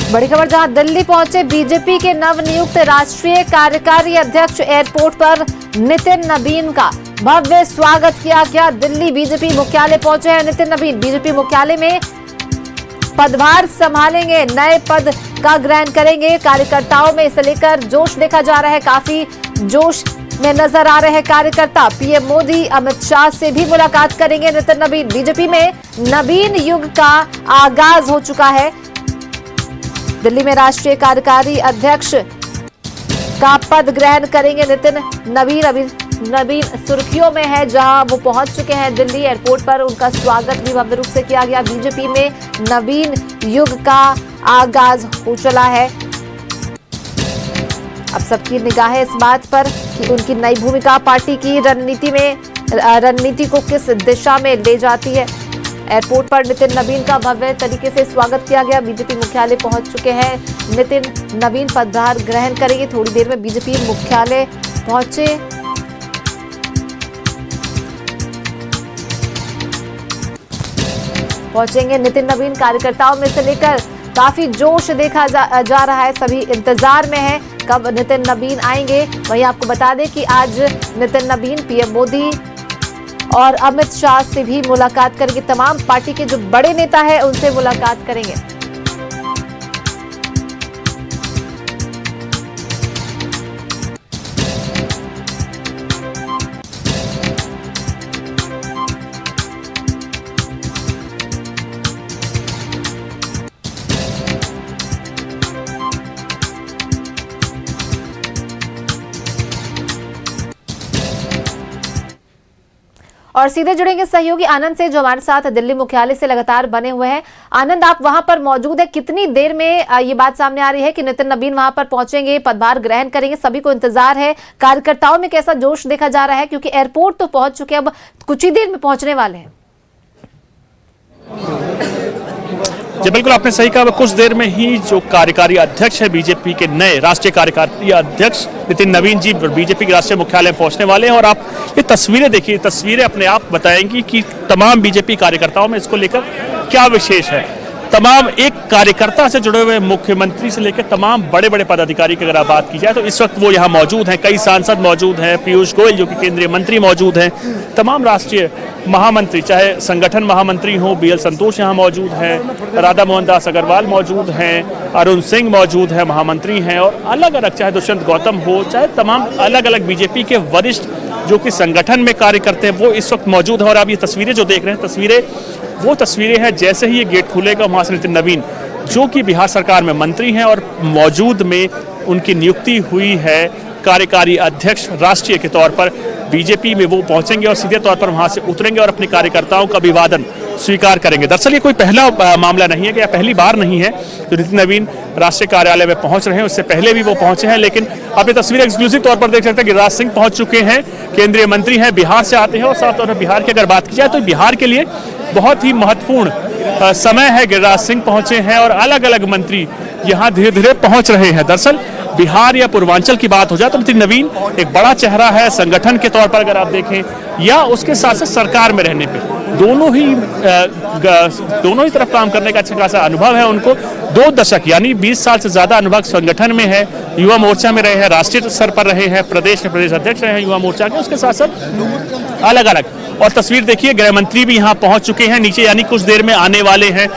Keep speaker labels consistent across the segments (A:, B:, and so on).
A: बड़ी खबर, जहां दिल्ली पहुंचे बीजेपी के नवनियुक्त राष्ट्रीय कार्यकारी अध्यक्ष, एयरपोर्ट पर नितिन नवीन का भव्य स्वागत किया गया। दिल्ली बीजेपी मुख्यालय पहुंचे हैं नितिन नवीन। बीजेपी मुख्यालय में पदभार संभालेंगे, नए पद का ग्रहण करेंगे। कार्यकर्ताओं में इसे लेकर जोश देखा जा रहा है, काफी जोश में नजर आ रहे हैं कार्यकर्ता। पीएम मोदी, अमित शाह से भी मुलाकात करेंगे नितिन नवीन। बीजेपी में नवीन युग का आगाज हो चुका है। दिल्ली में राष्ट्रीय कार्यकारी अध्यक्ष का पद ग्रहण करेंगे नितिन नवीन। अभी नवीन सुर्खियों में है, जहां वो पहुंच चुके हैं दिल्ली एयरपोर्ट पर। उनका स्वागत भी भव्य रूप से किया गया। बीजेपी में नवीन युग का आगाज हो चला है। अब सबकी निगाहें इस बात पर कि उनकी नई भूमिका पार्टी की रणनीति को किस दिशा में ले जाती है। एयरपोर्ट पर नितिन नवीन का भव्य तरीके से स्वागत किया गया। बीजेपी मुख्यालय पहुंच चुके हैं नितिन नवीन, पदभार ग्रहण करेंगे। थोड़ी देर में बीजेपी मुख्यालय पहुंचेंगे नितिन नवीन। कार्यकर्ताओं में से लेकर काफी जोश देखा जा रहा है। सभी इंतजार में है कब नितिन नवीन आएंगे। वहीं आपको बता दें कि आज नितिन नवीन पीएम मोदी और अमित शाह से भी मुलाकात करेंगे। तमाम पार्टी के जो बड़े नेता हैं उनसे मुलाकात करेंगे। और सीधे जुड़ेंगे सहयोगी आनंद से, जो हमारे साथ दिल्ली मुख्यालय से लगातार बने हुए हैं। आनंद, आप वहां पर मौजूद है। कितनी देर में ये बात सामने आ रही है कि नितिन नवीन वहां पर पहुंचेंगे, पदभार ग्रहण करेंगे? सभी को इंतजार है। कार्यकर्ताओं में कैसा जोश देखा जा रहा है, क्योंकि एयरपोर्ट तो पहुंच चुके हैं, अब कुछ ही देर में पहुंचने वाले हैं?
B: जी बिल्कुल, आपने सही कहा। कुछ देर में ही जो कार्यकारी अध्यक्ष है बीजेपी के नए राष्ट्रीय कार्यकारी अध्यक्ष नितिन नवीन जी बीजेपी के राष्ट्रीय मुख्यालय पहुंचने वाले हैं। और आप ये तस्वीरें देखिए, तस्वीरें अपने आप बताएंगी कि तमाम बीजेपी कार्यकर्ताओं में इसको लेकर क्या विशेष है। तमाम एक कार्यकर्ता से जुड़े हुए, मुख्यमंत्री से लेकर तमाम बड़े बड़े पदाधिकारी की अगर आप बात की जाए तो इस वक्त वो यहाँ मौजूद हैं। कई सांसद मौजूद हैं, पीयूष गोयल जो कि केंद्रीय मंत्री मौजूद हैं, तमाम राष्ट्रीय महामंत्री, चाहे संगठन महामंत्री हो, बीएल संतोष यहाँ मौजूद हैं, राधा मोहन दास अग्रवाल मौजूद हैं, अरुण सिंह मौजूद हैं, महामंत्री हैं। और अलग अलग, चाहे दुष्यंत गौतम हो, चाहे तमाम अलग अलग बीजेपी के वरिष्ठ जो कि संगठन में कार्य करते हैं, वो इस वक्त मौजूद है। और आप ये तस्वीरें जो देख रहे हैं, तस्वीरें वो तस्वीरें हैं जैसे ही ये गेट खुलेगा वहाँ से नितिन नवीन, जो कि बिहार सरकार में मंत्री हैं और मौजूद में उनकी नियुक्ति हुई है कार्यकारी अध्यक्ष राष्ट्रीय के तौर पर, बीजेपी में वो पहुंचेंगे और सीधे तौर पर वहां से उतरेंगे और अपने कार्यकर्ताओं का अभिवादन स्वीकार करेंगे। दरअसल ये कोई पहला मामला नहीं है कि या पहली बार नहीं है जो नितिन नवीन राष्ट्रीय कार्यालय में पहुंच रहे हैं। उससे पहले भी वो पहुंचे हैं, लेकिन आप ये तस्वीर एक्सक्लूसिव तौर पर देख सकते हैं। गिरिराज सिंह पहुंच चुके हैं, केंद्रीय मंत्री हैं, बिहार से आते हैं। और साफ तौर पर बिहार की अगर बात की जाए तो बिहार के लिए बहुत ही महत्वपूर्ण समय है। गिरिराज सिंह पहुंचे हैं और अलग अलग मंत्री यहाँ धीरे धीरे पहुंच रहे हैं। दरअसल बिहार या पूर्वांचल की बात हो जाए तो नितिन नवीन एक बड़ा चेहरा है संगठन के तौर पर अगर आप देखें, या उसके साथ साथ सरकार में रहने पे दोनों ही तरफ काम करने का अच्छा खासा अनुभव है उनको। 2 दशक यानी 20 साल से ज्यादा अनुभव संगठन में है। युवा मोर्चा में रहे हैं, राष्ट्रीय स्तर पर रहे हैं, प्रदेश के प्रदेश अध्यक्ष रहे हैं युवा मोर्चा के। उसके साथ साथ अलग अलग, और तस्वीर देखिए, गृह मंत्री भी यहाँ पहुंच चुके हैं नीचे, यानी कुछ देर में आने वाले हैं।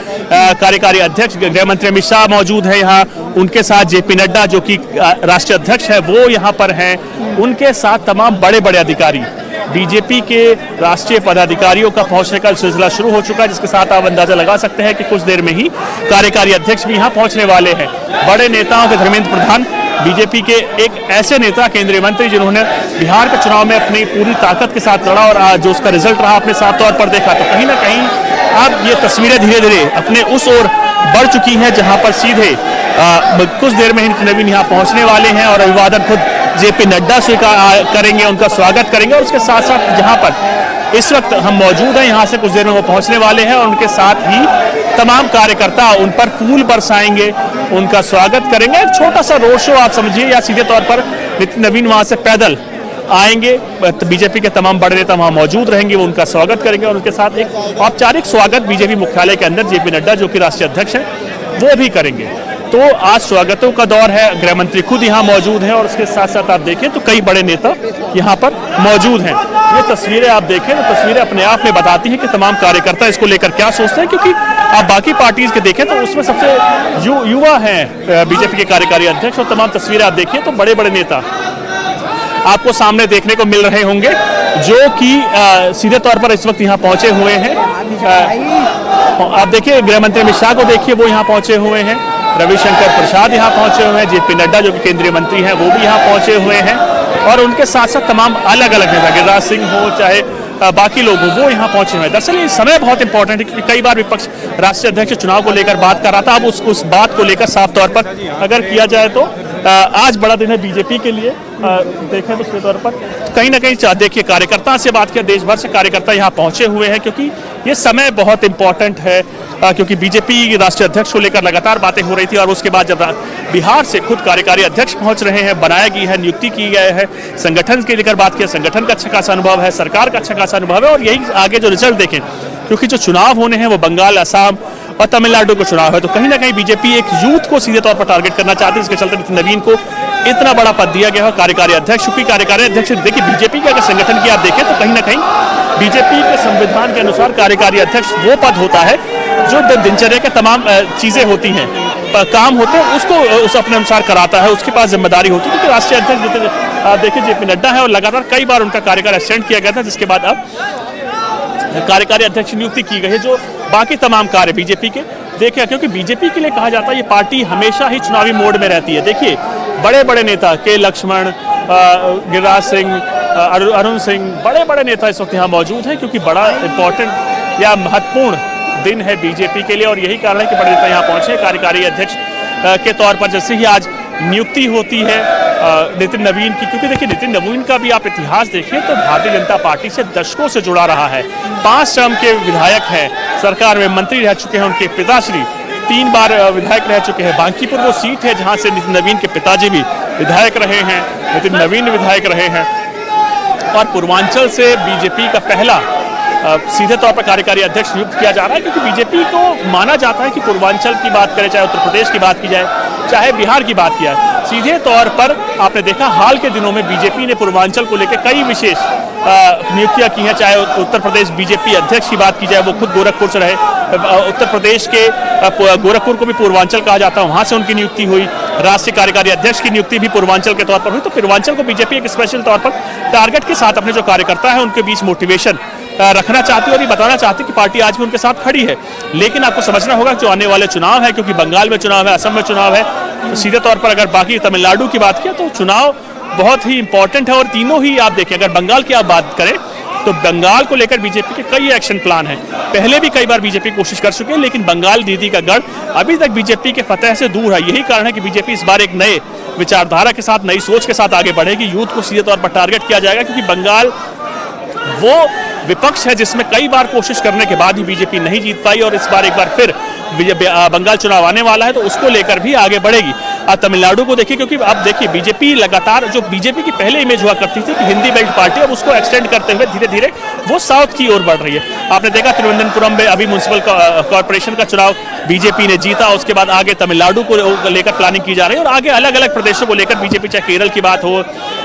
B: कार्यकारी अध्यक्ष गृह मंत्री अमित शाह मौजूद है यहाँ, उनके साथ जेपी नड्डा जो कि राष्ट्रीय अध्यक्ष है वो यहाँ पर हैं। उनके साथ तमाम बड़े बड़े अधिकारी, बीजेपी के राष्ट्रीय पदाधिकारियों का पहुंचने का सिलसिला शुरू हो चुका है, जिसके साथ आप अंदाजा लगा सकते हैं कि कुछ देर में ही कार्यकारी अध्यक्ष भी यहाँ पहुंचने वाले हैं। बड़े नेताओं के धर्मेंद्र प्रधान, बीजेपी के एक ऐसे नेता, केंद्रीय मंत्री जिन्होंने बिहार के चुनाव में अपनी पूरी ताकत के साथ लड़ा और जो उसका रिजल्ट रहा आपने साफ तौर पर देखा। तो कहीं ना कहीं अब ये तस्वीरें धीरे धीरे अपने उस ओर बढ़ चुकी हैं जहां पर सीधे कुछ देर में नितिन नवीन यहाँ पहुंचने वाले हैं और अभिवादन खुद जेपी नड्डा स्वीकार करेंगे, उनका स्वागत करेंगे। और उसके साथ साथ जहां पर इस वक्त हम मौजूद हैं, यहाँ से कुछ देर में वो पहुंचने वाले हैं और उनके साथ ही तमाम कार्यकर्ता उन पर फूल बरसाएंगे, उनका स्वागत करेंगे। एक छोटा सा रोड शो आप समझिए, या सीधे तौर पर नितिन नवीन वहां से पैदल आएंगे, बीजेपी के तमाम बड़े नेता वहां मौजूद रहेंगे, वो उनका स्वागत करेंगे और उनके साथ एक औपचारिक स्वागत बीजेपी मुख्यालय के अंदर जेपी नड्डा जो कि राष्ट्रीय अध्यक्ष हैं वो भी करेंगे। तो आज स्वागतों का दौर है, गृह मंत्री खुद यहाँ मौजूद हैं और उसके साथ साथ आप देखें तो कई बड़े नेता यहाँ पर मौजूद हैं। ये तस्वीरें आप देखें तो तस्वीरें अपने आप में बताती हैं कि तमाम कार्यकर्ता इसको लेकर क्या सोचते हैं, क्योंकि आप बाकी पार्टीज के देखें तो उसमें सबसे युवा हैं बीजेपी के कार्यकारी अध्यक्ष, और तमाम तस्वीरें आप देखिए तो बड़े बड़े नेता आपको सामने देखने को मिल रहे होंगे जो कि सीधे तौर पर इस वक्त यहाँ पहुंचे हुए हैं। आप देखिए गृह मंत्री अमित शाह को देखिए, वो यहाँ पहुंचे हुए हैं। रविशंकर प्रसाद यहाँ पहुंचे हुए हैं। जेपी नड्डा जो कि केंद्रीय मंत्री हैं वो भी यहाँ पहुंचे हुए हैं, और उनके साथ साथ तमाम अलग अलग नेता, गिरिराज सिंह हो चाहे बाकी लोग वो यहाँ पहुंचे हुए हैं। दरअसल ये समय बहुत इंपॉर्टेंट है, क्योंकि कई बार विपक्ष राष्ट्रीय अध्यक्ष चुनाव को लेकर बात कर रहा था। अब उस बात को लेकर साफ तौर पर अगर किया जाए तो आज बड़ा दिन है बीजेपी के लिए। देखें तो उसके तौर पर कहीं ना कहीं देखिए कार्यकर्ता से बात किया, देश भर से कार्यकर्ता यहाँ पहुंचे हुए हैं, क्योंकि ये समय बहुत इंपॉर्टेंट है, क्योंकि बीजेपी राष्ट्रीय अध्यक्ष को लेकर लगातार बातें हो रही थी, और उसके बाद जब बिहार से खुद कार्यकारी अध्यक्ष पहुंच रहे हैं, बनाया गई है, नियुक्ति की गई है, संगठन के लेकर बात किया, संगठन का अच्छा खासा अनुभव है, सरकार का अच्छा खासा अनुभव है, और यही आगे जो रिजल्ट देखें, क्योंकि जो चुनाव होने हैं वो बंगाल, असम और तमिलनाडु को चुनाव है, तो कहीं ना कहीं बीजेपी एक यूथ को सीधे तौर पर टारगेट करना चाहती है। इसके चलते नितिन नवीन को इतना बड़ा पद दिया गया है कार्यकारी अध्यक्ष, क्योंकि कार्यकारी अध्यक्ष देखिए बीजेपी के अगर संगठन की आप देखें तो कहीं ना कहीं बीजेपी के संविधान के अनुसार कार्यकारी अध्यक्ष वो पद होता है जो दिनचर्या के तमाम चीजें होती हैं, काम होते हैं, उसको उस अपने अनुसार कराता है, उसके पास जिम्मेदारी होती है। क्योंकि राष्ट्रीय अध्यक्ष देखिए जेपी नड्डा है और लगातार कई बार उनका कार्यकाल एक्सटेंड किया गया था, जिसके बाद अब कार्यकारी अध्यक्ष नियुक्ति की गई है, जो बाकी तमाम कार्य बीजेपी के देखिए, क्योंकि बीजेपी के लिए कहा जाता है ये पार्टी हमेशा ही चुनावी मोड में रहती है। देखिए बड़े बड़े नेता के लक्ष्मण, गिरिराज सिंह, अरुण सिंह, बड़े बड़े नेता इस वक्त यहाँ मौजूद हैं, क्योंकि बड़ा इंपॉर्टेंट या महत्वपूर्ण दिन है बीजेपी के लिए, और यही कारण है कि बड़े नेता यहाँ पहुंचे कार्यकारी अध्यक्ष के तौर पर। जैसे ही आज नियुक्ति होती है नितिन नवीन की, क्योंकि देखिए नितिन नवीन का भी आप इतिहास देखिए तो भारतीय जनता पार्टी से दशकों से जुड़ा रहा है। 5 टर्म के विधायक हैं, सरकार में मंत्री रह चुके हैं, उनके पिताश्री 3 बार विधायक रह चुके हैं। बांकीपुर वो सीट है जहां से नितिन नवीन के पिताजी भी विधायक रहे हैं, नितिन नवीन विधायक रहे हैं, और पूर्वांचल से बीजेपी का पहला सीधे तौर पर कार्यकारी अध्यक्ष नियुक्त किया जा रहा है, क्योंकि बीजेपी को माना जाता है कि पूर्वांचल की बात करें, चाहे उत्तर प्रदेश की बात की जाए, चाहे बिहार की बात किया जाए, सीधे तौर पर आपने देखा हाल के दिनों में बीजेपी ने पूर्वांचल को लेकर कई विशेष नियुक्तियां की हैं। चाहे उत्तर प्रदेश बीजेपी अध्यक्ष की बात की जाए, वो खुद गोरखपुर से रहे, उत्तर प्रदेश के गोरखपुर को भी पूर्वांचल कहा जाता है, वहां से उनकी नियुक्ति हुई। राष्ट्रीय कार्यकारी अध्यक्ष की नियुक्ति भी पूर्वांचल के तौर पर हुई। तो पूर्वांचल को बीजेपी एक स्पेशल तौर पर टारगेट के साथ अपने जो कार्यकर्ता है उनके बीच मोटिवेशन रखना चाहती है, और ये बताना चाहती है कि पार्टी आज भी उनके साथ खड़ी है। लेकिन आपको समझना होगा जो आने वाले चुनाव है, क्योंकि बंगाल में चुनाव है, असम में चुनाव है, तो सीधे तौर पर अगर बाकी तमिलनाडु की बात किया तो चुनाव बहुत ही इंपॉर्टेंट है। और तीनों ही आप देखें, अगर बंगाल की आप बात करें तो बंगाल को लेकर बीजेपी के कई एक्शन प्लान हैं। पहले भी कई बार बीजेपी कोशिश कर चुके हैं, लेकिन बंगाल दीदी का गढ़ अभी तक बीजेपी के फतह से दूर है। यही कारण है कि बीजेपी इस बार एक नए विचारधारा के साथ, नई सोच के साथ आगे बढ़ेगी। यूथ को सीधे तौर पर टारगेट किया जाएगा, क्योंकि बंगाल वो विपक्ष है जिसमें कई बार कोशिश करने के बाद भी बीजेपी नहीं जीत पाई, और इस बार एक बार फिर बंगाल चुनाव आने वाला है तो उसको लेकर भी आगे बढ़ेगी। आप तमिलनाडु को देखिए, क्योंकि अब देखिए बीजेपी लगातार, जो बीजेपी की पहले इमेज हुआ करती थी कि हिंदी बेल्ट पार्टी, अब उसको एक्सटेंड करते हुए धीरे धीरे वो साउथ की ओर बढ़ रही है। आपने देखा तिरुवनंतपुरम में अभी म्युनिसिपल कॉर्पोरेशन का चुनाव बीजेपी ने जीता, उसके बाद आगे तमिलनाडु को लेकर प्लानिंग की जा रही है, और आगे अलग अलग प्रदेशों को लेकर बीजेपी, चाहे केरल की बात हो,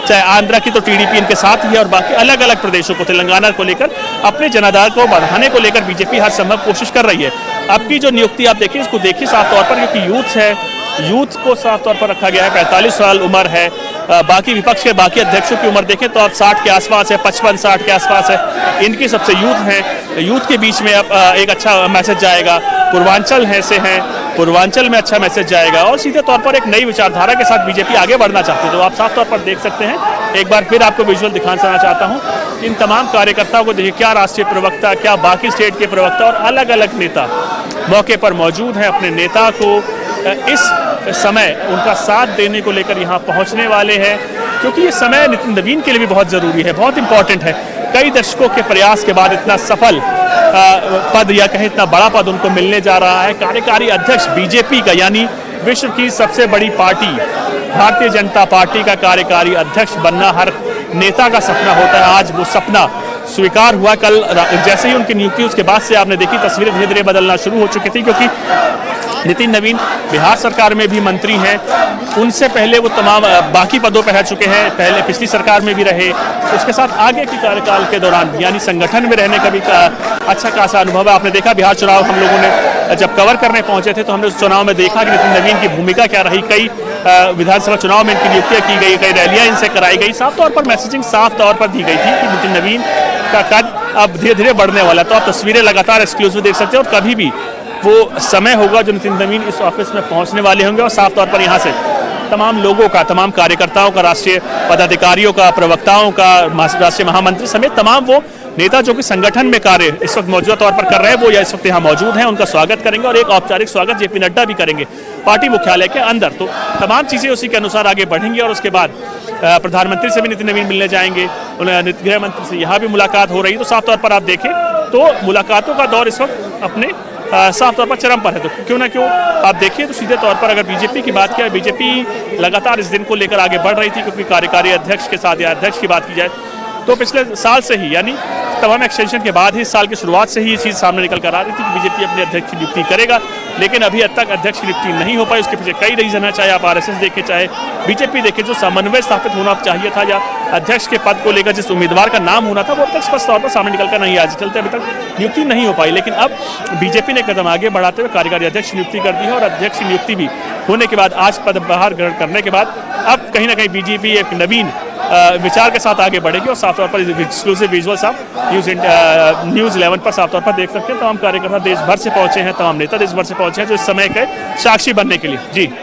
B: चाहे आंध्रा की, तो टीडीपी इनके साथ ही है, और बाकी अलग अलग प्रदेशों को, तेलंगाना को लेकर अपने जनाधार को बढ़ाने को लेकर बीजेपी हर संभव कोशिश कर रही है। अब की जो नियुक्ति आप देखिए, इसको देखिए साफ तौर पर, क्योंकि यूथ है, यूथ को साफ तौर पर रखा गया है। 45 साल उम्र है। बाकी विपक्ष के बाकी अध्यक्षों की उम्र देखें तो आप 60 के आसपास है, 55-60 के आसपास है। इनकी सबसे यूथ है, यूथ के बीच में अब एक अच्छा मैसेज जाएगा। पूर्वांचल है से हैं, पूर्वांचल में अच्छा मैसेज जाएगा, और सीधे तौर पर एक नई विचारधारा के साथ बीजेपी आगे बढ़ना चाहती है। तो आप साफ तौर पर देख सकते हैं, एक बार फिर आपको विजुअल दिखाना चाहता हूँ। इन तमाम कार्यकर्ताओं को देखिए, क्या राष्ट्रीय प्रवक्ता, क्या बाकी स्टेट के प्रवक्ता और अलग अलग नेता मौके पर मौजूद हैं। अपने नेता को इस समय उनका साथ देने को लेकर यहाँ पहुँचने वाले हैं, क्योंकि ये समय नितिन नवीन के लिए भी बहुत ज़रूरी है, बहुत इंपॉर्टेंट है। कई दशकों के प्रयास के बाद इतना सफल पद, या कहीं इतना बड़ा पद उनको मिलने जा रहा है। कार्यकारी अध्यक्ष बीजेपी का, यानी विश्व की सबसे बड़ी पार्टी भारतीय जनता पार्टी का कार्यकारी अध्यक्ष बनना हर नेता का सपना होता है। आज वो सपना स्वीकार हुआ। कल जैसे ही उनकी नियुक्ति, उसके बाद से आपने देखी तस्वीरें धीरे धीरे बदलना शुरू हो चुकी थी, क्योंकि नितिन नवीन बिहार सरकार में भी मंत्री हैं, उनसे पहले वो तमाम बाकी पदों पर रह चुके हैं, पहले पिछली सरकार में भी रहे, उसके साथ आगे के कार्यकाल के दौरान यानी संगठन में रहने का भी अच्छा खासा अनुभव है। आपने देखा बिहार चुनाव हम लोगों ने जब कवर करने पहुंचे थे तो हमने उस चुनाव में देखा कि नितिन नवीन की भूमिका क्या रही। कई विधानसभा चुनाव में इनकी नियुक्तियां की गई, कई रैलियां इनसे कराई गई, साफ तौर पर मैसेजिंग साफ तौर पर दी गई थी कि नितिन नवीन का कद अब धीरे धीरे बढ़ने वाला है। तो आप तस्वीरें लगातार एक्सक्लूसिव देख सकते हैं और कभी भी वो समय होगा जो नितिन नवीन इस ऑफिस में पहुंचने वाले होंगे और साफ तौर पर यहाँ से तमाम लोगों का, तमाम कार्यकर्ताओं का, राष्ट्रीय पदाधिकारियों का, प्रवक्ताओं का, राष्ट्रीय महामंत्री समेत तमाम वो नेता जो कि संगठन में कार्य इस वक्त मौजूदा तौर पर कर रहे हैं वो इस वक्त यहाँ मौजूद हैं, उनका स्वागत करेंगे और एक औपचारिक स्वागत जेपी नड्डा भी करेंगे पार्टी मुख्यालय के अंदर। तो तमाम चीज़ें उसी के अनुसार आगे बढ़ेंगी और उसके बाद प्रधानमंत्री से भी नितिन नवीन मिलने जाएंगे, गृह मंत्री से यहाँ भी मुलाकात हो रही है। तो साफ तौर पर आप देखें तो मुलाकातों का दौर इस वक्त अपने साफ तौर पर चरम पर है। तो क्यों ना क्यों आप देखिए तो सीधे तौर पर अगर बीजेपी की बात किया, बीजेपी लगातार इस दिन को लेकर आगे बढ़ रही थी क्योंकि कार्यकारी अध्यक्ष के साथ या अध्यक्ष की बात की जाए तो पिछले साल से ही यानी तमाम एक्सटेंशन के बाद ही इस साल की शुरुआत से ही ये चीज़ सामने निकल कर आ रही थी कि बीजेपी अपने अध्यक्ष की नियुक्ति करेगा, लेकिन अभी तक अध्यक्ष की नियुक्ति नहीं हो पाई। उसके पीछे कई रीजन है, चाहे आप आरएसएस देखें, चाहे बीजेपी देखें, जो समन्वय स्थापित होना चाहिए था या अध्यक्ष के पद को लेकर जिस उम्मीदवार का नाम होना था वो अब तक स्पष्ट तौर पर सामने निकल कर नहीं आया, चलते अभी तक नियुक्ति नहीं हो पाई। लेकिन अब बीजेपी ने कदम आगे बढ़ाते हुए कार्यकारी अध्यक्ष की नियुक्ति कर दी है और अध्यक्ष की नियुक्ति भी होने के बाद आज पदभार ग्रहण करने के बाद अब कहीं ना कहीं बीजेपी एक नवीन विचार के साथ आगे बढ़ेगी और साफ तौर पर एक्सक्लूसिव विजुअल्स आप न्यूज़ 11 पर साफ तौर पर देख सकते हैं। तमाम कार्यकर्ता देश भर से पहुंचे हैं, तमाम नेता देश भर से पहुंचे हैं जो इस समय के साक्षी बनने के लिए। जी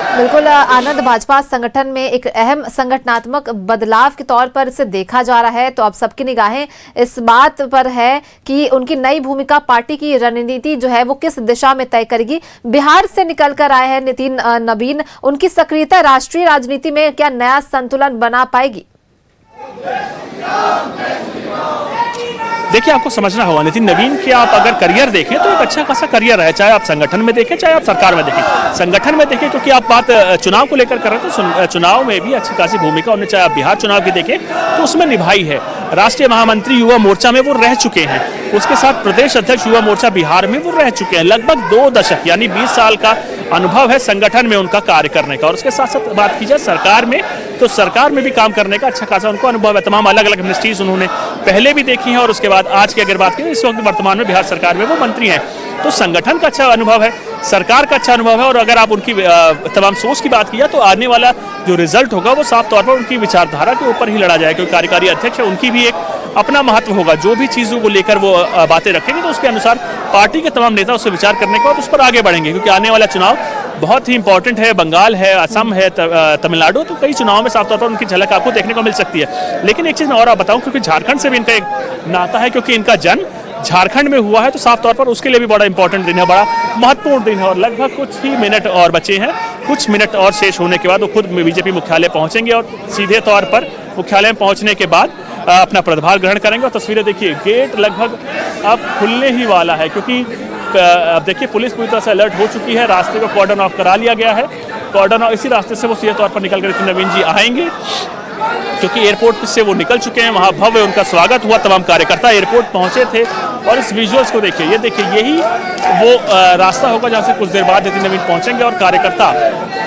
A: बिल्कुल आनंद, भाजपा संगठन में एक अहम संगठनात्मक बदलाव के तौर पर इसे देखा जा रहा है, तो अब सबकी निगाहें इस बात पर है कि उनकी नई भूमिका पार्टी की रणनीति जो है वो किस दिशा में तय करेगी। बिहार से निकल कर आए हैं नितिन नवीन, उनकी सक्रियता राष्ट्रीय राजनीति में क्या नया संतुलन बना पाएगी?
B: देखिए आपको समझना होगा नितिन नवीन के आप अगर करियर देखें तो एक अच्छा खासा करियर है, चाहे आप संगठन में देखें चाहे आप सरकार में देखें। संगठन में देखें क्योंकि आप बात चुनाव को लेकर कर रहे हैं तो चुनाव में भी अच्छी खासी भूमिका उन्हें, चाहे आप बिहार चुनाव की देखें तो उसमें निभाई है। राष्ट्रीय महामंत्री युवा मोर्चा में वो रह चुके हैं, उसके साथ प्रदेश अध्यक्ष युवा मोर्चा बिहार में वो रह चुके हैं। लगभग 2 दशक यानी 20 साल का अनुभव है संगठन में उनका कार्य करने का। और उसके साथ साथ बात की जाए सरकार में तो सरकार में भी काम करने का अच्छा खासा उनको अनुभव है। तमाम अलग अलग मिनिस्ट्रीज उन्होंने पहले भी देखी हैं और उसके बाद आज की अगर बात करें इस वक्त वर्तमान में बिहार सरकार में वो मंत्री हैं। तो संगठन का अच्छा अनुभव है, सरकार का अच्छा अनुभव है और अगर आप उनकी तमाम सोच की बात की जाए तो आने वाला जो रिजल्ट होगा वो साफ तौर पर उनकी विचारधारा के ऊपर ही लड़ा जाएगा क्योंकि कार्यकारी अध्यक्ष है, उनकी भी एक अपना महत्व होगा। जो भी चीज़ों को लेकर वो बातें रखेंगे तो उसके अनुसार पार्टी के तमाम नेता उससे विचार करने के बाद उस पर आगे बढ़ेंगे क्योंकि आने वाला चुनाव बहुत ही इंपॉर्टेंट है। बंगाल है, असम है, तमिलनाडु, तो कई चुनाव में साफ तौर पर उनकी झलक आपको देखने को मिल सकती है। लेकिन एक चीज़ मैं और बताऊं क्योंकि झारखंड से भी इनका एक नाता है क्योंकि इनका जन्म झारखंड में हुआ है तो साफ तौर पर उसके लिए भी बड़ा इंपॉर्टेंट दिन है, बड़ा महत्वपूर्ण दिन है। और लगभग कुछ ही मिनट और बचे हैं, कुछ मिनट और शेष होने के बाद वो खुद बीजेपी मुख्यालय पहुंचेंगे और सीधे तौर पर मुख्यालय में पहुंचने के बाद अपना पदभार ग्रहण करेंगे। और तस्वीरें देखिए, गेट लगभग अब खुलने ही वाला है क्योंकि अब देखिए पुलिस पूरी तरह से अलर्ट हो चुकी है, रास्ते को कॉर्डन ऑफ करा लिया गया है। कॉर्डन ऑफ इसी रास्ते से वो सीधे तौर पर निकल कर नितिन नवीन जी आएंगे क्योंकि एयरपोर्ट से वो निकल चुके हैं, वहाँ भव्य उनका स्वागत हुआ, तमाम कार्यकर्ता एयरपोर्ट पहुँचे थे। और इस विजुअल्स को देखिए, ये देखिए यही वो रास्ता होगा जहाँ से कुछ देर बाद नितिन नवीन पहुँचेंगे और कार्यकर्ता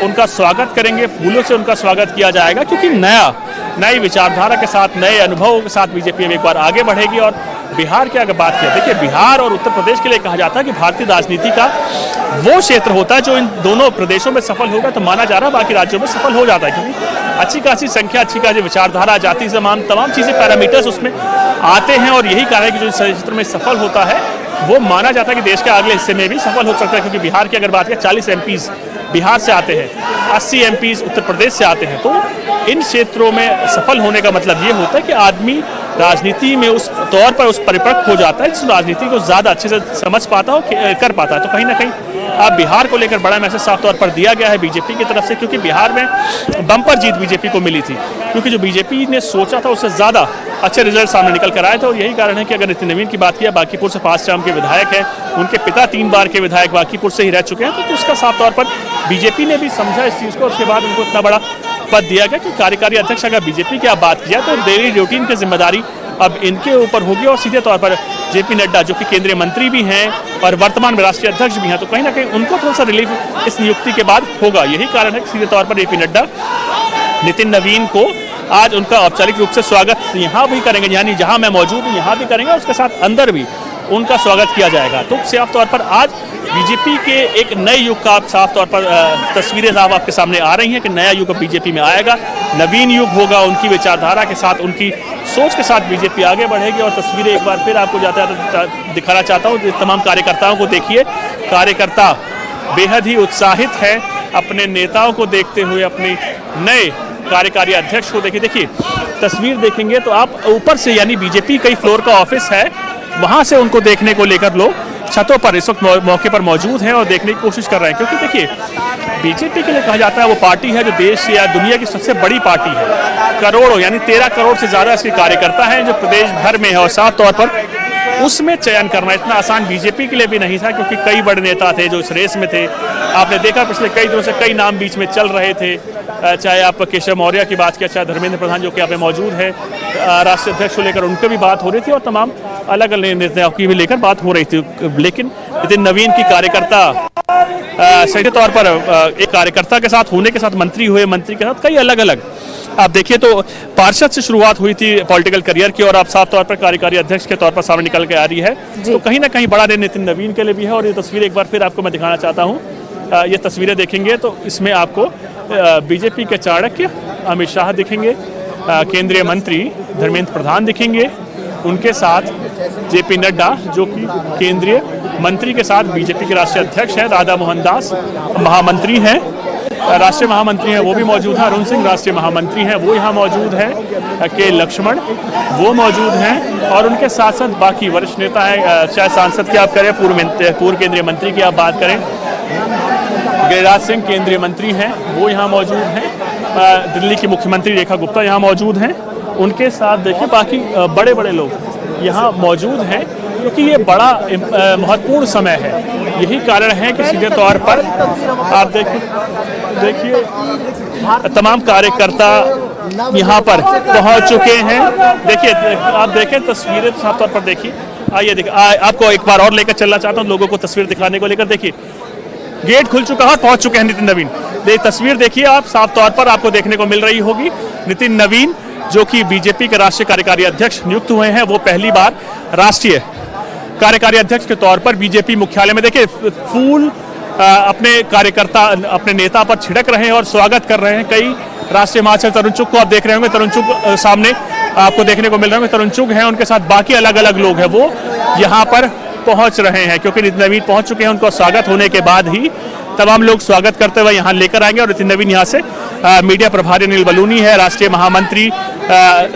B: उनका स्वागत करेंगे, फूलों से उनका स्वागत किया जाएगा क्योंकि नई विचारधारा के साथ, नए अनुभवों के साथ बीजेपी एक बार आगे बढ़ेगी। और बिहार की अगर बात करें, देखिए बिहार और उत्तर प्रदेश के लिए कहा जाता है कि भारतीय राजनीति का वो क्षेत्र होता है जो इन दोनों प्रदेशों में सफल होगा तो माना जा रहा है बाकी राज्यों में सफल हो जाता है क्योंकि अच्छी खासी संख्या, अच्छी खासी विचारधारा, जाति तमाम चीज़ें, पैरामीटर्स उसमें आते हैं और यही कारण है कि जो इस क्षेत्र में सफल होता है वो माना जाता है कि देश के अगले हिस्से में भी सफल हो सकता है क्योंकि बिहार की अगर बात करें 40 MPs बिहार से आते हैं, 80 MPs उत्तर प्रदेश से आते हैं। तो इन क्षेत्रों में सफल होने का मतलब ये होता है कि आदमी राजनीति में उस तौर पर उस परिपक्व हो जाता है जिस राजनीति को ज़्यादा अच्छे से समझ पाता हो, कर पाता है। तो कहीं ना कहीं अब बिहार को लेकर बड़ा मैसेज साफ तौर पर दिया गया है बीजेपी की तरफ से क्योंकि बिहार में बम्पर जीत बीजेपी को मिली थी क्योंकि जो बीजेपी ने सोचा था उससे ज़्यादा अच्छे रिजल्ट सामने निकल कर आए थे। और यही कारण है कि अगर नितिन नवीन की बात किया, बांकीपुर से 5 टर्म के विधायक हैं, उनके पिता 3 बार के विधायक बांकीपुर से ही रह चुके हैं, तो उसका साफ तौर पर बीजेपी ने भी समझा इस चीज़ को। उसके बाद उनको इतना बड़ा पद दिया गया कि कार्यकारी अध्यक्ष अगर बीजेपी की आप बात किया तो डेली रूटीन की जिम्मेदारी अब इनके ऊपर होगी और सीधे तौर पर जेपी नड्डा जो कि केंद्रीय मंत्री भी हैं और वर्तमान में राष्ट्रीय अध्यक्ष भी हैं, तो कहीं ना कहीं उनको थोड़ा सा रिलीफ इस नियुक्ति के बाद होगा। यही कारण है कि सीधे तौर पर जेपी नड्डा नितिन नवीन को आज उनका औपचारिक रूप से स्वागत यहाँ भी करेंगे, यानी जहाँ मैं मौजूद हूँ यहाँ भी करेंगे, उसके साथ अंदर भी उनका स्वागत किया जाएगा। तो साफ तौर पर आज बीजेपी के एक नए युग का साफ तौर पर तस्वीरें साहब आपके सामने आ रही हैं कि नया युग बीजेपी में आएगा, नवीन युग होगा, उनकी विचारधारा के साथ, उनकी सोच के साथ बीजेपी आगे बढ़ेगी। और तस्वीरें एक बार फिर आपको दिखाना चाहता हूँ, तमाम कार्यकर्ताओं को देखिए, कार्यकर्ता बेहद ही उत्साहित है अपने नेताओं को देखते हुए, अपने नए कार्यकारी अध्यक्ष को देखिए तस्वीर देखेंगे तो आप ऊपर से, यानी बीजेपी कई फ्लोर का ऑफिस है, वहां से उनको देखने को लेकर लोग छतों पर इस वक्त मौके पर मौजूद हैं और देखने की कोशिश कर रहे हैं। क्योंकि देखिए बीजेपी के लिए कहा जाता है वो पार्टी है जो देश या दुनिया की सबसे बड़ी पार्टी है, करोड़ों यानी 13 करोड़ से ज़्यादा इसके कार्यकर्ता हैं जो प्रदेश भर में है। और साफ तौर पर उसमें चयन करना इतना आसान बीजेपी के लिए भी नहीं था, क्योंकि कई बड़े नेता थे जो इस रेस में थे। आपने देखा पिछले कई दिनों से कई नाम बीच में चल रहे थे, चाहे आप केशव मौर्य की बात किया, चाहे धर्मेंद्र प्रधान जो कि यहाँ पे मौजूद है, राष्ट्रीय अध्यक्ष को लेकर उनकी भी बात हो रही थी और तमाम अलग अलग नेताओं की भी लेकर बात हो रही थी। लेकिन नितिन नवीन की कार्यकर्ता सीधे तौर पर एक कार्यकर्ता के साथ होने के साथ मंत्री हुए, मंत्री के साथ कई अलग अलग आप देखिए तो पार्षद से शुरुआत हुई थी पॉलिटिकल करियर की और अब साफ तौर पर कार्यकारी अध्यक्ष के तौर पर सामने निकल के आ रही है। तो कहीं ना कहीं बड़ा दिन नितिन नवीन के लिए भी है। और ये तस्वीर एक बार फिर आपको मैं दिखाना चाहता हूँ, ये तस्वीरें देखेंगे तो इसमें आपको बीजेपी के चाणक्य अमित शाह दिखेंगे, केंद्रीय मंत्री धर्मेंद्र प्रधान दिखेंगे, उनके साथ जेपी नड्डा जो कि केंद्रीय मंत्री के साथ बीजेपी के राष्ट्रीय अध्यक्ष हैं, राधा मोहन दास महामंत्री हैं, राष्ट्रीय महामंत्री हैं वो भी मौजूद हैं, अरुण सिंह राष्ट्रीय महामंत्री हैं वो यहाँ मौजूद हैं, के लक्ष्मण वो मौजूद हैं और उनके साथ साथ बाकी वरिष्ठ नेता हैं, चाहे सांसद की आप करें, पूर्व केंद्रीय मंत्री की आप बात करें, गिरिराज सिंह केंद्रीय मंत्री हैं वो यहाँ मौजूद हैं, दिल्ली की मुख्यमंत्री रेखा गुप्ता यहाँ मौजूद हैं, उनके साथ देखिए बाकी बड़े बड़े लोग यहाँ मौजूद हैं, क्योंकि ये बड़ा महत्वपूर्ण समय है। यही कारण है कि सीधे तौर पर आप देखिए तमाम कार्यकर्ता यहाँ पर पहुँच चुके हैं। देखिए आप देखें तस्वीरें साफ तौर पर देखिए, आइए देखिए आपको एक बार और लेकर चलना चाहता हूँ लोगों को तस्वीर दिखाने को लेकर। देखिए गेट खुल चुका है, पहुँच चुके हैं नितिन नवीन। तस्वीर देखिए आप, साफ तौर पर आपको देखने को मिल रही होगी नितिन नवीन जो कि बीजेपी के राष्ट्रीय कार्यकारी अध्यक्ष नियुक्त हुए हैं, वो पहली बार राष्ट्रीय कार्यकारी अध्यक्ष के तौर पर बीजेपी मुख्यालय में देखिए फूल अपने कार्यकर्ता अपने नेता पर छिड़क रहे हैं और स्वागत कर रहे हैं। कई राष्ट्रीय महासचिव तरुण चुग को आप देख रहे होंगे, तरुण चुग सामने आपको देखने को मिल रहे होंगे, तरुण चुग हैं, उनके साथ बाकी अलग अलग लोग हैं वो यहाँ पर पहुँच रहे हैं, क्योंकि नितिन नवीन पहुँच चुके हैं। उनको स्वागत होने के बाद ही तमाम लोग स्वागत करते हुए यहाँ लेकर आएंगे। और नितिन नवीन यहाँ से मीडिया प्रभारी अनिल बलूनी है, राष्ट्रीय महामंत्री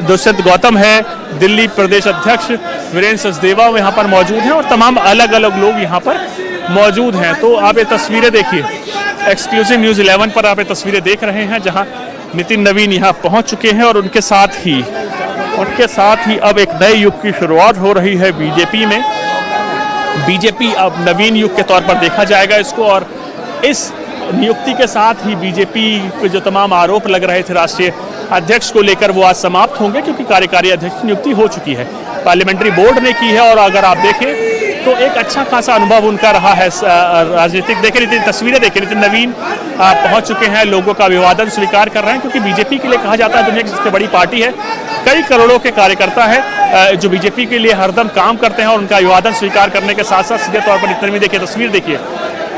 B: दुष्यंत गौतम है, दिल्ली प्रदेश अध्यक्ष वीरेंद्र सचदेवा यहाँ पर मौजूद हैं और तमाम अलग अलग लोग यहाँ पर मौजूद हैं। तो आप ये तस्वीरें देखिए, एक्सक्लूसिव न्यूज़ 11 पर आप ये तस्वीरें देख रहे हैं जहाँ नितिन नवीन यहाँ पहुँच चुके हैं और उनके साथ ही अब एक नए युग की शुरुआत हो रही है बीजेपी में। बीजेपी अब नवीन युग के तौर पर देखा जाएगा इसको, और इस नियुक्ति के साथ ही बीजेपी पे जो तमाम आरोप लग रहे थे राष्ट्रीय अध्यक्ष को लेकर वो आज समाप्त होंगे, क्योंकि कार्यकारी अध्यक्ष की नियुक्ति हो चुकी है, पार्लियामेंट्री बोर्ड ने की है। और अगर आप देखें तो एक अच्छा खासा अनुभव उनका रहा है राजनीतिक। देखें तस्वीरें देखें, नितिन नवीन पहुंच चुके हैं, लोगों का अभिवादन स्वीकार कर रहे हैं, क्योंकि बीजेपी के लिए कहा जाता है दुनिया की सबसे बड़ी पार्टी है, कई करोड़ों के कार्यकर्ता है जो बीजेपी के लिए हरदम काम करते हैं और उनका अभिवादन स्वीकार करने के साथ साथ सीधे तौर पर नितिन नवीन देखिए तस्वीर देखिए,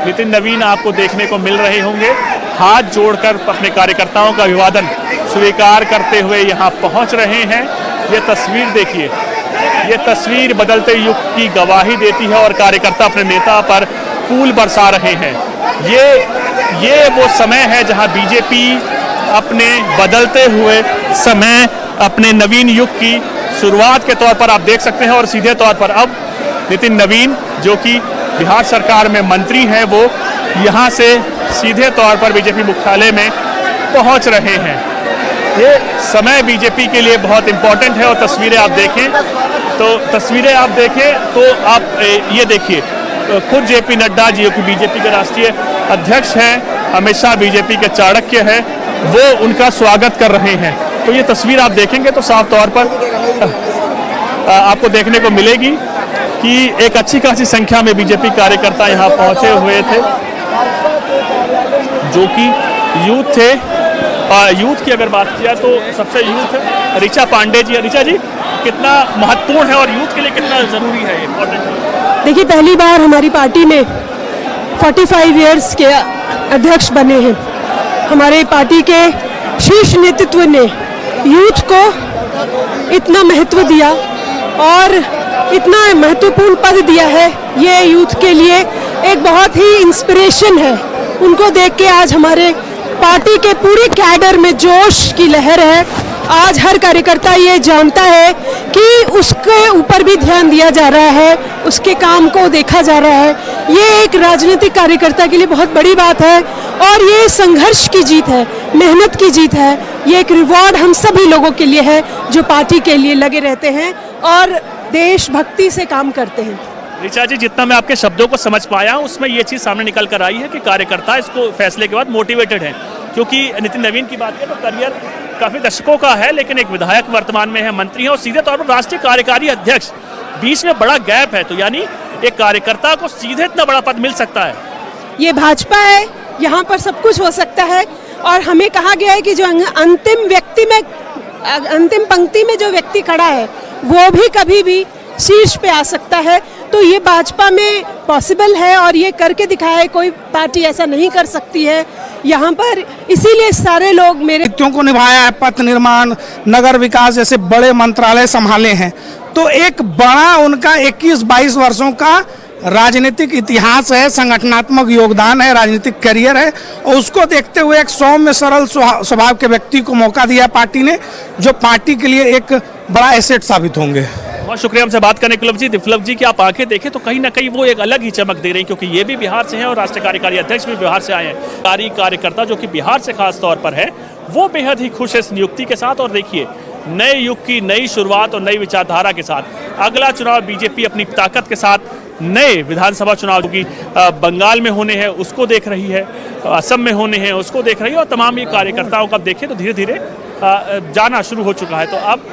B: नितिन नवीन आपको देखने को मिल रहे होंगे हाथ जोड़कर अपने कार्यकर्ताओं का अभिवादन स्वीकार करते हुए यहाँ पहुँच रहे हैं। ये तस्वीर देखिए, ये तस्वीर बदलते युग की गवाही देती है और कार्यकर्ता अपने नेता पर फूल बरसा रहे हैं। ये वो समय है जहां बीजेपी अपने बदलते हुए समय, अपने नवीन युग की शुरुआत के तौर पर आप देख सकते हैं। और सीधे तौर पर अब नितिन नवीन जो कि बिहार सरकार में मंत्री हैं, वो यहाँ से सीधे तौर पर बीजेपी मुख्यालय में पहुँच रहे हैं। ये समय बीजेपी के लिए बहुत इम्पोर्टेंट है। और तस्वीरें आप देखें तो आप ये देखिए, खुद जेपी नड्डा जी जो कि बीजेपी के राष्ट्रीय अध्यक्ष हैं, हमेशा बीजेपी के चाणक्य हैं, वो उनका स्वागत कर रहे हैं। तो ये तस्वीर आप देखेंगे तो साफ तौर पर आपको देखने को मिलेगी कि एक अच्छी खासी संख्या में बीजेपी कार्यकर्ता यहाँ पहुंचे हुए थे, जो कि यूथ थे। यूथ की अगर बात किया तो सबसे यूथ है ऋचा पांडे जी। ऋचा जी, कितना महत्वपूर्ण है और यूथ के लिए कितना जरूरी है, इम्पोर्टेंट है?
C: देखिए, पहली बार हमारी पार्टी में 45 इयर्स के अध्यक्ष बने हैं। हमारे पार्टी के शीर्ष नेतृत्व ने यूथ को इतना महत्व दिया और इतना महत्वपूर्ण पद दिया है। ये यूथ के लिए एक बहुत ही इंस्पिरेशन है। उनको देख के आज हमारे पार्टी के पूरे कैडर में जोश की लहर है। आज हर कार्यकर्ता ये जानता है कि उसके ऊपर भी ध्यान दिया जा रहा है, उसके काम को देखा जा रहा है। ये एक राजनीतिक कार्यकर्ता के लिए बहुत बड़ी बात है और ये संघर्ष की जीत है, मेहनत की जीत है। ये एक रिवॉर्ड हम सभी लोगों के लिए है जो पार्टी के लिए लगे रहते हैं और देशभक्ति से काम करते हैं।
B: ऋचा जी, जितना मैं आपके शब्दों को समझ पाया हूं, उसमें ये चीज़ सामने निकल कर आई है कि कार्यकर्ता इसको फैसले के बाद मोटिवेटेड हैं, क्योंकि नितिन नवीन की बात करें तो करियर काफ़ी दशकों का है, लेकिन एक विधायक वर्तमान में है, मंत्री है और सीधे तौर पर राष्ट्रीय कार्यकारी अध्यक्ष। बीच में बड़ा गैप है, तो यानी एक कार्यकर्ता को सीधे इतना बड़ा पद मिल सकता है।
C: ये भाजपा है, यहाँ पर सब कुछ हो सकता है और हमें कहा गया है कि जो अंतिम पंक्ति में जो व्यक्ति खड़ा है वो भी कभी भी शीर्ष पे आ सकता है। तो ये भाजपा में पॉसिबल है और ये करके दिखाया है। कोई पार्टी ऐसा नहीं कर सकती है यहाँ पर, इसीलिए सारे लोग मेरे
D: दायित्वों को निभाया है। पथ निर्माण, नगर विकास जैसे बड़े मंत्रालय संभाले हैं, तो एक बड़ा उनका 21-22 वर्षों का राजनीतिक इतिहास है, संगठनात्मक योगदान है, राजनीतिक करियर है और उसको देखते हुए एक सौम्य सरल स्वभाव के व्यक्ति को मौका दिया पार्टी ने, जो पार्टी के लिए एक बड़ा एसेट साबित होंगे।
B: बहुत शुक्रिया हमसे बात करने के लिए। विप्लव जी की आप आंखें देखें तो कहीं ना कहीं वो एक अलग ही चमक दे रही हैं, क्योंकि ये भी बिहार से हैं और राष्ट्रीय कार्यकारी अध्यक्ष भी बिहार से आए हैं। कार्यकर्ता जो कि बिहार से खास तौर पर है, वो बेहद ही खुश है इस नियुक्ति के साथ। और देखिए, नए युग की नई शुरुआत और नई विचारधारा के साथ अगला चुनाव बीजेपी अपनी ताकत के साथ नए विधानसभा चुनाव की बंगाल में होने हैं उसको देख रही है, असम में होने हैं उसको देख रही है, और तमाम ये कार्यकर्ताओं का देखें तो धीरे धीरे जाना शुरू हो चुका है। तो अब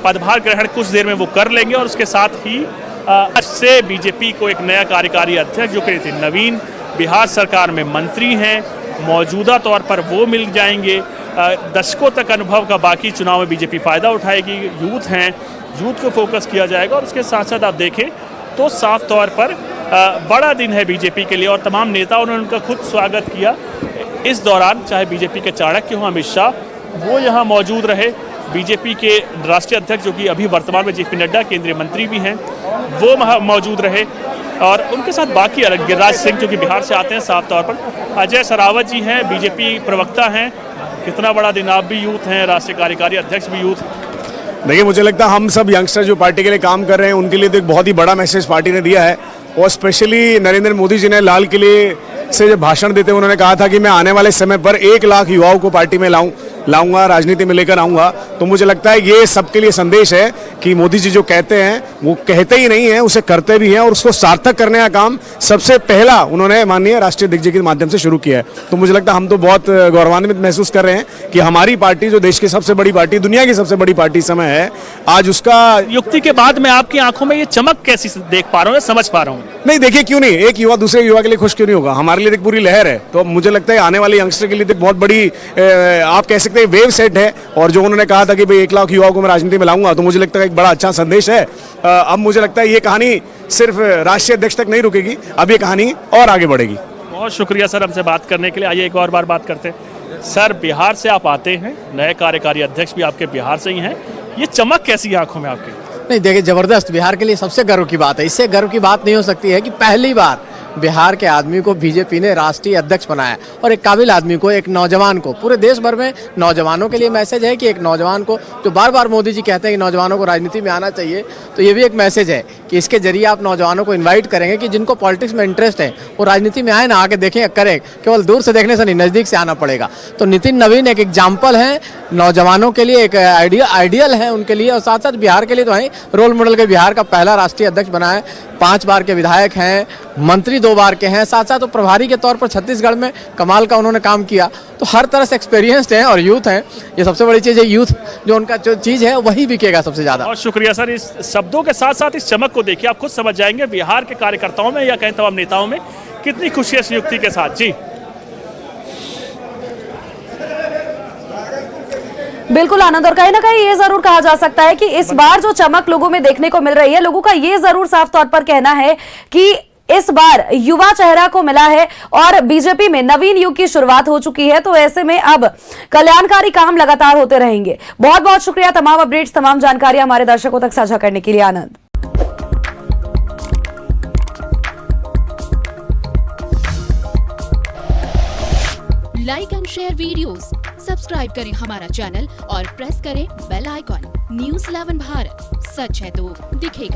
B: पदभार ग्रहण कुछ देर में वो कर लेंगे और उसके साथ ही आज से बीजेपी को एक नया कार्यकारी अध्यक्ष जो कि नितिन नवीन बिहार सरकार में मंत्री हैं, मौजूदा तौर पर वो मिल जाएंगे। दशकों तक अनुभव का बाकी चुनाव में बीजेपी फ़ायदा उठाएगी। यूथ हैं, यूथ को फोकस किया जाएगा और उसके साथ साथ आप देखें तो साफ तौर पर बड़ा दिन है बीजेपी के लिए और तमाम नेताओं ने उनका खुद स्वागत किया। इस दौरान चाहे बीजेपी के चाणक्य हों अमित शाह, वो यहाँ मौजूद रहे। बीजेपी के राष्ट्रीय अध्यक्ष जो कि अभी वर्तमान में जेपी नड्डा केंद्रीय मंत्री भी हैं, वो मौजूद रहे और उनके साथ बाकी अलग गिरिराज सिंह जो कि बिहार से आते हैं साफ तौर पर। अजय सरावत जी हैं, बीजेपी प्रवक्ता हैं। कितना बड़ा दिन, आप भी यूथ हैं, राष्ट्रीय कार्यकारी अध्यक्ष भी यूथ।
E: देखिए, मुझे लगता है हम सब यंगस्टर जो पार्टी के लिए काम कर रहे हैं उनके लिए तो एक बहुत ही बड़ा मैसेज पार्टी ने दिया है। और स्पेशली नरेंद्र मोदी जी ने लाल किले से जब भाषण देते हुए उन्होंने कहा था कि मैं आने वाले समय पर 1 लाख युवाओं को पार्टी में लाऊंगा, राजनीति में लेकर आऊंगा। तो मुझे लगता है ये सबके लिए संदेश है कि मोदी जी जो कहते हैं वो कहते ही नहीं है, उसे करते भी हैं और उसको सार्थक करने का काम सबसे पहला उन्होंने माननीय राष्ट्रीय दिग्गज के माध्यम से शुरू किया है। तो मुझे लगता है हम तो बहुत गौरवान्वित महसूस कर रहे हैं कि हमारी पार्टी जो देश की सबसे बड़ी पार्टी, दुनिया की सबसे बड़ी पार्टी समय है, आज उसका
B: युक्ति के बाद मैं आपकी आंखों में ये चमक कैसी देख पा रहा हूँ, समझ पा रहा हूँ।
E: नहीं, देखिए क्यों नहीं, एक युवा दूसरे युवा के लिए खुश क्यों नहीं होगा। हमारे लिए एक पूरी लहर है। तो मुझे लगता है आने वाले यंगस्टर के लिए एक बहुत बड़ी आप कह सकते हैं वेव सेट है। और जो उन्होंने कहा था कि भाई 1 लाख युवाओं को मैं राजनीति में लाऊंगा, तो मुझे लगता है एक बड़ा अच्छा संदेश है। अब मुझे लगता है ये कहानी सिर्फ राष्ट्रीय अध्यक्ष तक नहीं रुकेगी, अब ये कहानी और आगे बढ़ेगी।
B: बहुत शुक्रिया सर हमसे बात करने के लिए। आइए एक और बार बात करते हैं। सर, बिहार से आप आते हैं, नए कार्यकारी अध्यक्ष भी आपके बिहार से ही हैं, ये चमक कैसी है आंखों में आपके?
F: नहीं, देखिए, जबरदस्त। बिहार के लिए सबसे गर्व की बात है। इससे गर्व की बात नहीं हो सकती है कि पहली बार बिहार के आदमी को बीजेपी ने राष्ट्रीय अध्यक्ष बनाया और एक काबिल आदमी को, एक नौजवान को। पूरे देश भर में नौजवानों के लिए मैसेज है कि एक नौजवान को, जो बार बार मोदी जी कहते हैं कि नौजवानों को राजनीति में आना चाहिए, तो ये भी एक मैसेज है कि इसके जरिए आप नौजवानों को इन्वाइट करेंगे कि जिनको पॉलिटिक्स में इंटरेस्ट है वो राजनीति में आए ना, आके देखें, करें। केवल दूर से देखने से नहीं, नज़दीक से आना पड़ेगा। तो नितिन नवीन एक एग्जाम्पल है नौजवानों के लिए, एक आइडियल है उनके लिए और साथ साथ बिहार के लिए तो है रोल मॉडल के। बिहार का पहला राष्ट्रीय अध्यक्ष बना है, 5 बार के विधायक हैं, मंत्री 2 बार के हैं, साथ साथ वो प्रभारी के तौर पर छत्तीसगढ़ में कमाल का उन्होंने काम किया। तो हर तरह से एक्सपीरियंस्ड हैं और यूथ हैं। ये सबसे बड़ी चीज़ है, यूथ जो उनका जो चीज़ है वही बिकेगा सबसे ज़्यादा।
B: बहुत शुक्रिया सर। इस शब्दों के साथ साथ इस चमक को देखिए, आप खुद समझ जाएंगे बिहार के कार्यकर्ताओं में या कहें तमाम नेताओं में कितनी खुशी है इस नियुक्ति के साथ। जी
G: बिल्कुल आनंद, और कहीं ना कहीं ये जरूर कहा जा सकता है कि इस बार जो चमक लोगों में देखने को मिल रही है, लोगों का ये जरूर साफ तौर पर कहना है कि इस बार युवा चेहरा को मिला है और बीजेपी में नवीन युग की शुरुआत हो चुकी है। तो ऐसे में अब कल्याणकारी काम लगातार होते रहेंगे। बहुत बहुत शुक्रिया तमाम अपडेट्स, तमाम जानकारी हमारे दर्शकों तक साझा करने के लिए आनंद।
H: Like and share videos, subscribe करें हमारा चैनल और प्रेस करें बेल आइकॉन। न्यूज़ 11 भारत, सच है तो दिखेगा।